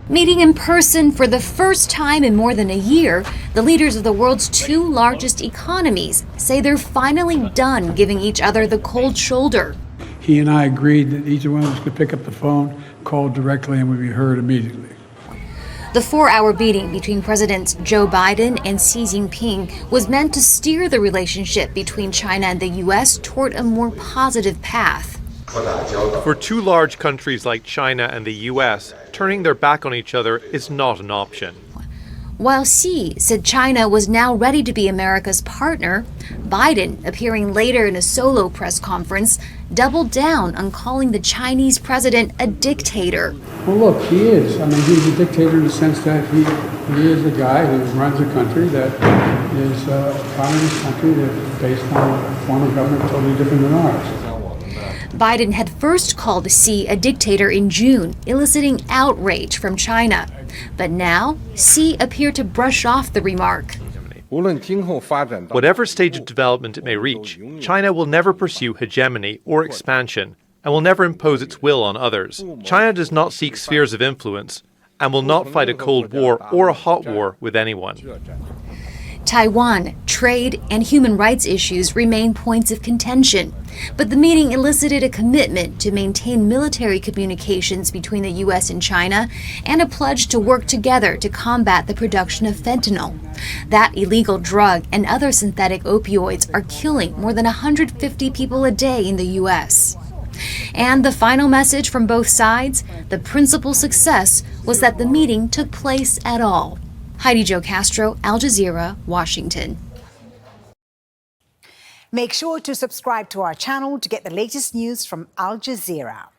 Meeting in person for the first time in more than a year, the leaders of the world's two largest economies say they're finally done giving each other the cold shoulder. He and I agreed that each one of us could pick up the phone, call directly, and would be heard immediately. The 4-hour meeting between Presidents Joe Biden and Xi Jinping was meant to steer the relationship between China and the U.S. toward a more positive path. For two large countries like China and the U.S., turning their back on each other is not an option. While Xi said China was now ready to be America's partner, Biden, appearing later in a solo press conference, doubled down on calling the Chinese president a dictator. Well, look, he is. I mean, he's a dictator in the sense that he is a guy who runs a country that is a communist country that's based on a form of government totally different than ours. Biden had first called Xi a dictator in June, eliciting outrage from China. But now, Xi appeared to brush off the remark. Whatever stage of development it may reach, China will never pursue hegemony or expansion and will never impose its will on others. China does not seek spheres of influence and will not fight a Cold War or a hot war with anyone. Taiwan, trade, and human rights issues remain points of contention, but the meeting elicited a commitment to maintain military communications between the U.S. and China and a pledge to work together to combat the production of fentanyl. That illegal drug and other synthetic opioids are killing more than 150 people a day in the U.S. And the final message from both sides, the principal success was that the meeting took place at all. Heidi, Zhou-Castro, Al Jazeera, Washington. Make sure to subscribe to our channel to get the latest news from Al Jazeera.